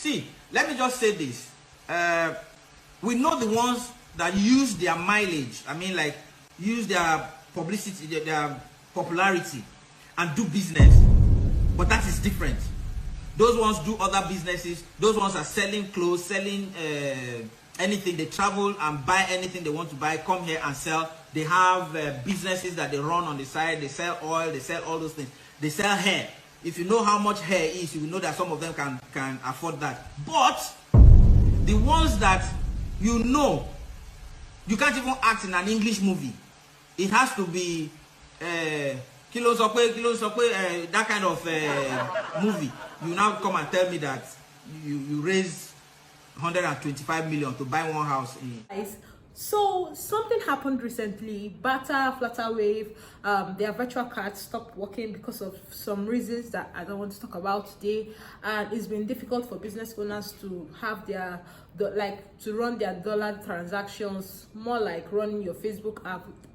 See, let me just say this. We know the ones that use their mileage, like use their publicity, their popularity, and do business. But that is different. Those ones do other businesses. Those ones are selling clothes, selling anything. They travel and buy anything they want to buy, come here and sell. They have businesses that they run on the side. They sell oil, they sell all those things. They sell hair. If you know how much hair is, you will know that some of them can afford that. But the ones that you know, you can't even act in an English movie. It has to be Kilo Sokwe, that kind of movie. You now come and tell me that you raise 125 million to buy one house. So something happened recently. Bata, Flutterwave, their virtual cards stopped working because of some reasons that I don't want to talk about today, and it's been difficult for business owners to have to run their dollar transactions, more like running your Facebook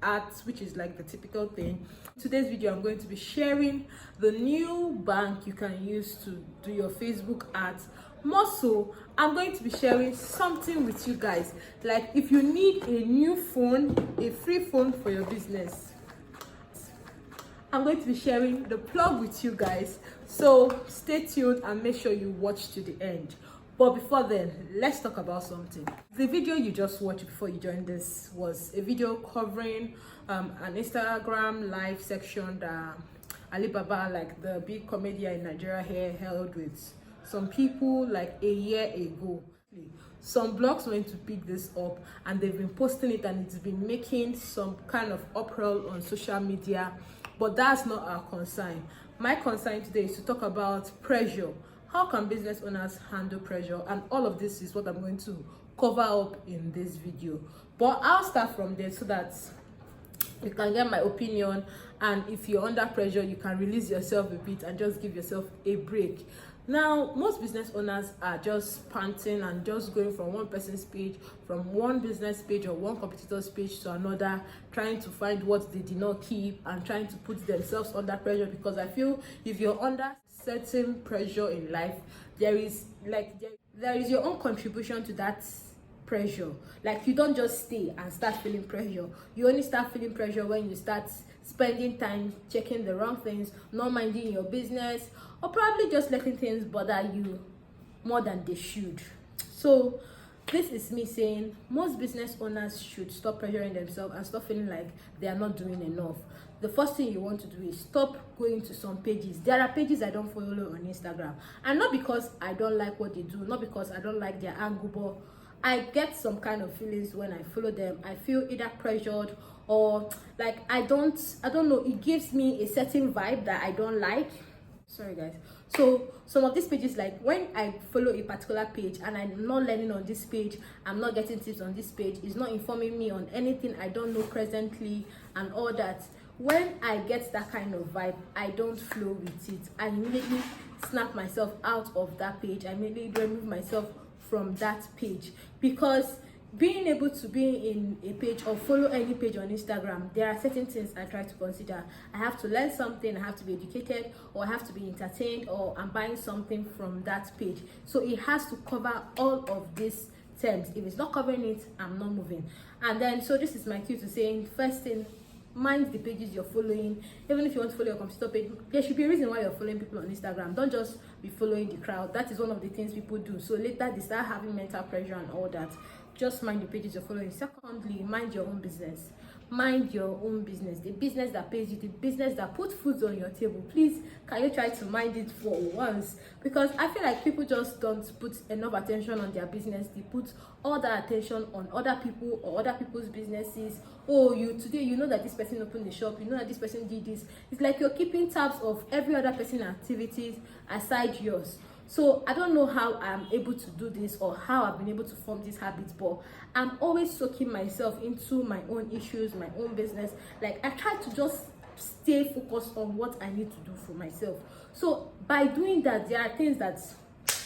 ads, which is like the typical thing. Today's video, I'm going to be sharing the new bank you can use to do your Facebook ads. More so, I'm going to be sharing something with you guys, like if you need a new phone, a free phone for your business. I'm going to be sharing the plug with you guys, so stay tuned and make sure you watch to the end. But before then, let's talk about something. The video you just watched before you joined this was a video covering an Instagram live section that Alibaba, like the big comedian in Nigeria here, held with some people like a year ago. Some blogs went to pick this up and they've been posting it, and it's been making some kind of uproar on social media, but that's not our concern. My concern today is to talk about pressure. How can business owners handle pressure? And all of this is what I'm going to cover up in this video, but I'll start from there so that you can get my opinion, and if you're under pressure, you can release yourself a bit and just give yourself a break. Now, most business owners are just panting and just going from one person's page, from one business page or one competitor's page to another, trying to find what they did not keep and trying to put themselves under pressure, because I feel if you're under certain pressure in life, there is your own contribution to that pressure. Like, you don't just stay and start feeling pressure. You only start feeling pressure when you start spending time checking the wrong things, not minding your business, or probably just letting things bother you more than they should. So this is me saying most business owners should stop pressuring themselves and stop feeling like they are not doing enough. The first thing you want to do is stop going to some pages. There are pages I don't follow on Instagram, and not because I don't like what they do, not because I don't like their angle, but I get some kind of feelings when I follow them. I feel either pressured or like I don't know, it gives me a certain vibe that I don't like. Sorry guys. So some of these pages, like when I follow a particular page and I'm not learning on this page, I'm not getting tips on this page, it's not informing me on anything I don't know presently and all that. When I get that kind of vibe, I don't flow with it. I immediately snap myself out of that page. I immediately remove myself from that page, because being able to be in a page or follow any page on Instagram, there are certain things I try to consider. I have to learn something, I have to be educated, or I have to be entertained, or I'm buying something from that page. So it has to cover all of these terms. If it's not covering it, I'm not moving. And then, so this is my cue to saying, first thing, mind the pages you're following. Even if you want to follow your competitor page, there should be a reason why you're following people on Instagram. Don't just be following the crowd. That is one of the things people do. So later they start having mental pressure and all that. Just mind the pages you're following. Secondly, mind your own business. Mind your own business. The business that pays you, the business that puts food on your table. Please, can you try to mind it for once? Because I feel like people just don't put enough attention on their business. They put all that attention on other people or other people's businesses. Oh, today you know that this person opened the shop, you know that this person did this. It's like you're keeping tabs of every other person's activities aside yours. So I don't know how I'm able to do this or how I've been able to form these habits, but I'm always soaking myself into my own issues, my own business. Like, I try to just stay focused on what I need to do for myself. So by doing that, there are things that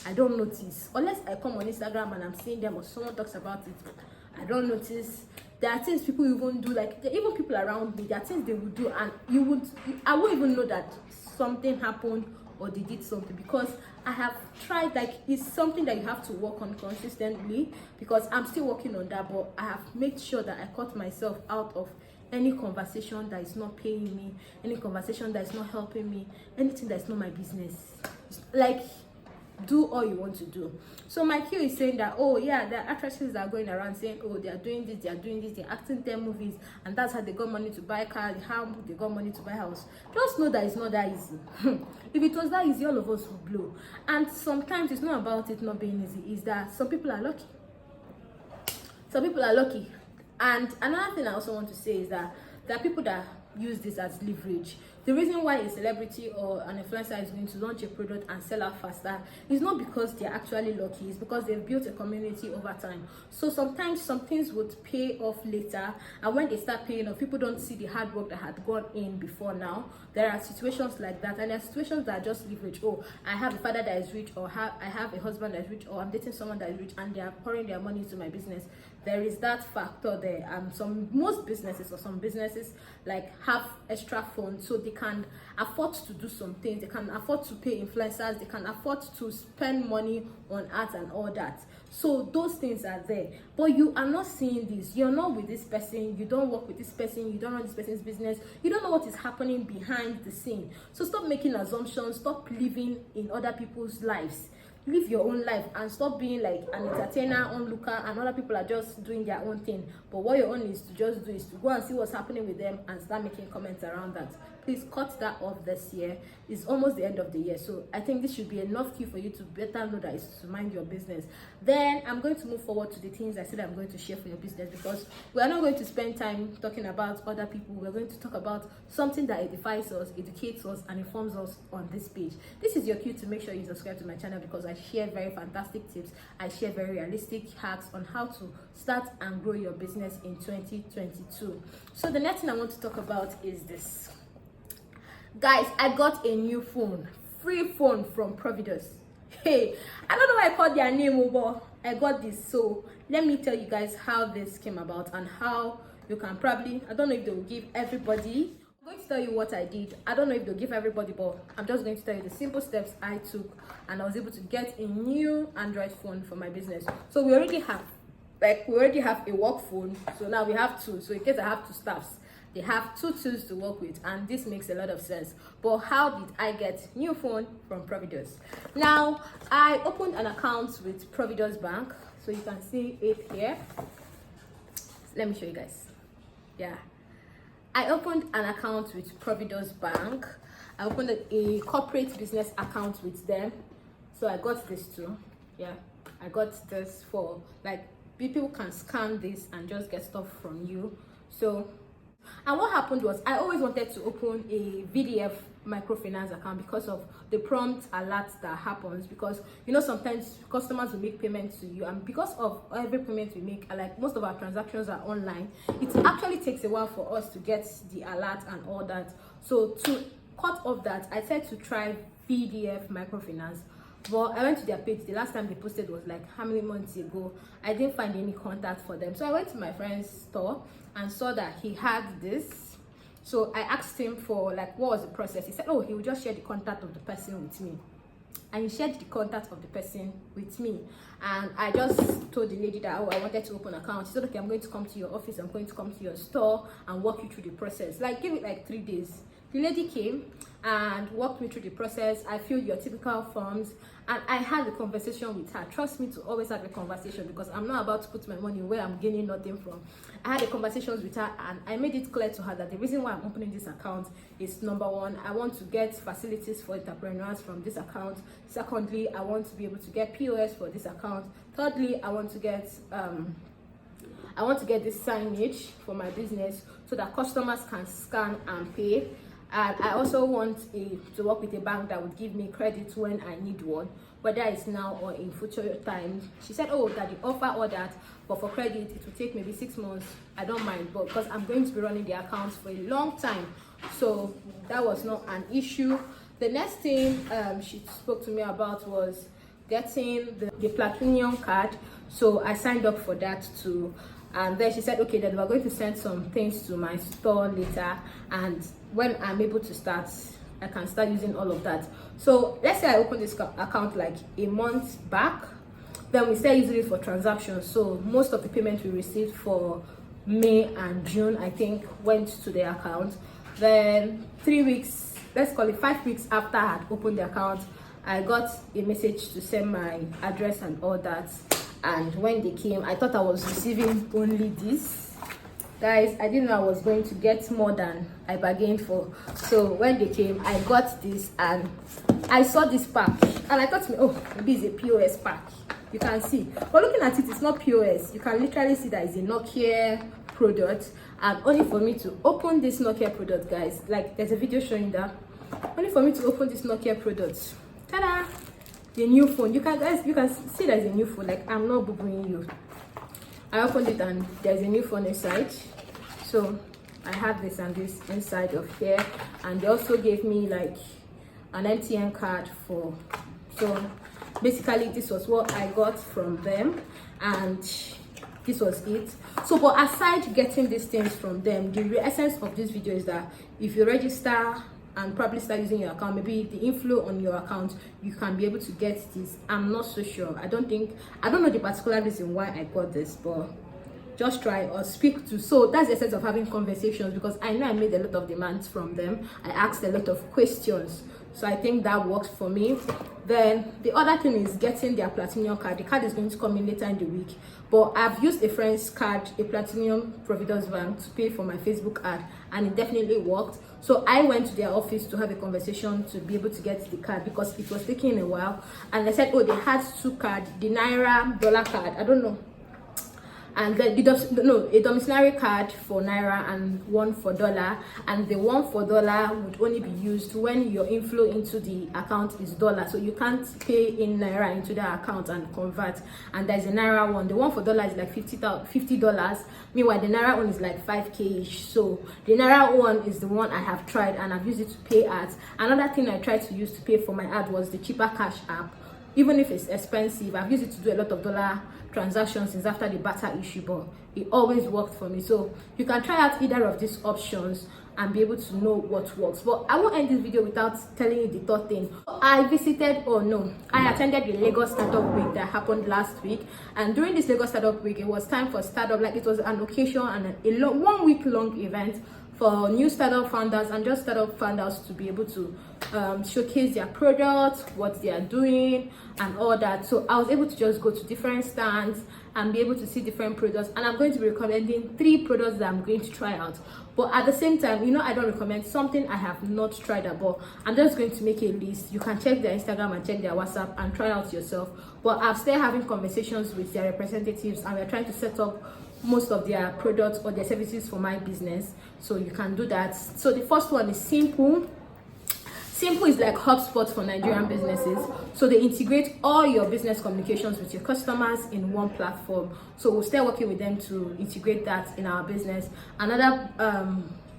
I don't notice unless I come on Instagram and I'm seeing them or someone talks about it. I don't notice. There are things people even do, like even people around me, there are things they would do, and I won't even know that something happened or they did something, because I have tried, like, it's something that you have to work on consistently, because I'm still working on that, but I have made sure that I cut myself out of any conversation that is not paying me, any conversation that is not helping me, anything that is not my business. Like, do all you want to do. So my Q is saying that, oh yeah, there are actresses that are going around saying, oh, they are doing this, they're acting 10 movies, and that's how they got money to buy car, how they got money to buy house. Just know that it's not that easy. If it was that easy, all of us would blow. And sometimes it's not about it not being easy, it's that some people are lucky. Some people are lucky. And another thing I also want to say is that there are people that use this as leverage. The reason why a celebrity or an influencer is going to launch a product and sell out faster is not because they're actually lucky, it's because they've built a community over time. So sometimes some things would pay off later, and when they start paying off, people don't see the hard work that had gone in before now. There are situations like that, and there are situations that are just leverage. Oh, I have a father that is rich, or I have a husband that is rich, or I'm dating someone that is rich, and they are pouring their money into my business. There is that factor there. Most businesses, or some businesses, like, have extra funds, so they can afford to do some things. They can afford to pay influencers, they can afford to spend money on art and all that. So those things are there, but you are not seeing this. You're not with this person, you don't work with this person, you don't run this person's business, you don't know what is happening behind the scene. So stop making assumptions, stop living in other people's lives. Live your own life and stop being like an entertainer, onlooker, and other people are just doing their own thing. But what your own is to just do is to go and see what's happening with them and start making comments around that. Please cut that off this year. It's almost the end of the year, so I think this should be enough cue for you to better know that it's to mind your business. Then I'm going to move forward to the things I said I'm going to share for your business, because we are not going to spend time talking about other people. We're going to talk about something that edifies us, educates us, and informs us on this page. This is your cue to make sure you subscribe to my channel, because I share very fantastic tips. I share very realistic hacks on how to start and grow your business in 2022. So the next thing I want to talk about is this. Guys, I got a new phone, free phone from Providus. Hey, I don't know why I called their name, but I got this. So let me tell you guys how this came about and how you can probably, I don't know if they will give everybody. I'm going to tell you what I did. I don't know if they'll give everybody, but I'm just going to tell you the simple steps I took, and I was able to get a new Android phone for my business. So we already have a work phone, so now we have two. So in case I have two staffs, they have two tools to work with, and this makes a lot of sense. But how did I get new phone from Providus? Now, I opened an account with Providus Bank, so you can see it here. Let me show you guys. Yeah, I opened an account with Providus Bank. I opened a corporate business account with them, so I got this too. Yeah, I got this for, like, people can scan this and just get stuff from you. So, and what happened was, I always wanted to open a VDF microfinance account because of the prompt alert that happens, because you know sometimes customers will make payments to you, and because of every payment we make, like most of our transactions are online, it actually takes a while for us to get the alert and all that. So to cut off that, I said to try VDF microfinance. But I went to their page. The last time they posted was like how many months ago. I didn't find any contact for them, so I went to my friend's store and saw that he had this. So I asked him for, like, what was the process. He said, oh, he would just share the contact of the person with me, and he shared the contact of the person with me. And I just told the lady that, oh, I wanted to open an account. She said, okay, I'm going to come to your office, I'm going to come to your store and walk you through the process. Like, give it like 3 days. The lady came and walked me through the process. I filled your typical forms, and I had a conversation with her. Trust me to always have a conversation, because I'm not about to put my money where I'm gaining nothing from. I had a conversation with her, and I made it clear to her that the reason why I'm opening this account is, number one, I want to get facilities for entrepreneurs from this account. Secondly, I want to be able to get POS for this account. Thirdly, I want to get this signage for my business so that customers can scan and pay. And I also want to work with a bank that would give me credit when I need one, whether it's now or in future times. She said, oh, that they offer all that, but for credit it will take maybe 6 months. I don't mind, but because I'm going to be running the accounts for a long time, so that was not an issue. The next thing she spoke to me about was getting the platinum card, so I signed up for that too. And then she said, okay, then we're going to send some things to my store later, and when I'm able to start I can start using all of that. So let's say I open this account like a month back, then we start using it for transactions. So most of the payment we received for May and June, I think, went to the account. Then 3 weeks, let's call it 5 weeks after I had opened the account, I got a message to send my address and all that. And when they came, I thought I was receiving only this. Guys, I didn't know I was going to get more than I bargained for. So when they came, I got this and I saw this pack and I thought, oh, maybe it's a POS pack. You can see, but looking at it, it's not POS. You can literally see that it's a Nokia product, and only for me to open this Nokia product, guys, like there's a video showing that, only for me to open this Nokia product, ta-da, the new phone. You can see there's a new phone. Like, I'm not boogering you. I opened it and there's a new phone inside. So I have this and this inside of here, and they also gave me like an MTN card for, so basically this was what I got from them, and this was it. So but aside getting these things from them, the essence of this video is that if you register and probably start using your account, maybe the inflow on your account, you can be able to get this. I'm not so sure. I don't know the particular reason why I got this, but just try or speak to. So that's the essence of having conversations, because I know I made a lot of demands from them. I asked a lot of questions, so I think that works for me. Then the other thing is getting their platinum card. The card is going to come in later in the week, but I've used a friend's card, a platinum Providence Bank, to pay for my Facebook ad, and it definitely worked. So I went to their office to have a conversation to be able to get the card, because it was taking a while. And they said, oh, they had two cards, the Naira dollar card, I don't know, and then a domiciliary card for Naira and one for dollar, and the one for dollar would only be used when your inflow into the account is dollar, so you can't pay in Naira into the account and convert. And there's a Naira one, the one for dollar is like $50, meanwhile the Naira one is like 5k ish. So the Naira one is the one I have tried, and I've used it to pay ads. Another thing I tried to use to pay for my ad was the Cheaper Cash app. Even if it's expensive, I've used it to do a lot of dollar transactions since after the barter issue, but it always worked for me. So you can try out either of these options and be able to know what works. But I won't end this video without telling you the third thing. I attended the Lagos Startup Week that happened last week, and during this Lagos Startup Week, it was time for startup, like it was an occasion and a 1 week long event for new startup founders and just startup founders to be able to showcase their products, what they are doing and all that. So I was able to just go to different stands and be able to see different products, and I'm going to be recommending 3 products that I'm going to try out. But at the same time, you know, I don't recommend something I have not tried about. I'm just going to make a list. You can check their Instagram and check their WhatsApp and try out yourself. But I'm still having conversations with their representatives, and we're trying to set up most of their products or their services for my business, so you can do that. So the first one is Simple. Simple is like HubSpot for Nigerian businesses. So they integrate all your business communications with your customers in one platform. So we'll start working with them to integrate that in our business. Another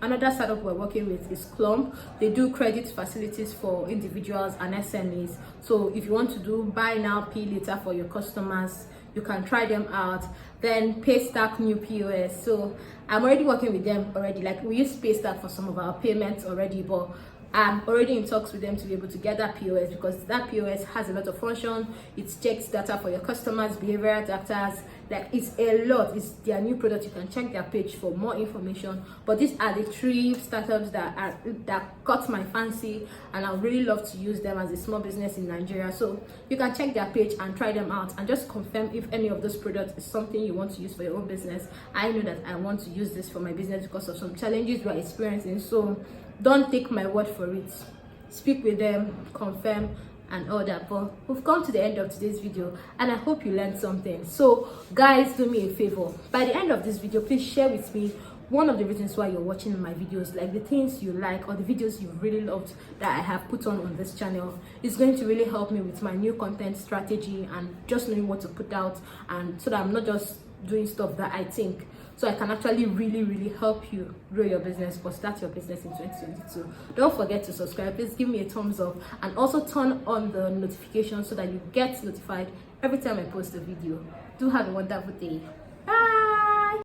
startup we're working with is Clump. They do credit facilities for individuals and SMEs. So if you want to do buy now, pay later for your customers, you can try them out. Then Paystack New POS. So I'm already working with them already. Like, we use Paystack for some of our payments already, but I'm already in talks with them to be able to get that POS, because that POS has a lot of function. It checks data for your customers, behavioral data, like it's a lot. It's their new product. You can check their page for more information. But these are the 3 startups that caught my fancy, and I would really love to use them as a small business in Nigeria. So you can check their page and try them out and just confirm if any of those products is something you want to use for your own business. I know that I want to use this for my business because of some challenges we're experiencing. So don't take my word for it. Speak with them, confirm and all that. But we've come to the end of today's video, and I hope you learned something. So guys, do me a favor. By the end of this video, please share with me one of the reasons why you're watching my videos, like the things you like or the videos you really loved that I have put on this channel. It's going to really help me with my new content strategy and just knowing what to put out, and so that I'm not just doing stuff that I think, so I can actually really help you grow your business or start your business in 2022. Don't forget to subscribe. Please give me a thumbs up, and also turn on the notifications so that you get notified every time I post a video. Do have a wonderful day. Bye.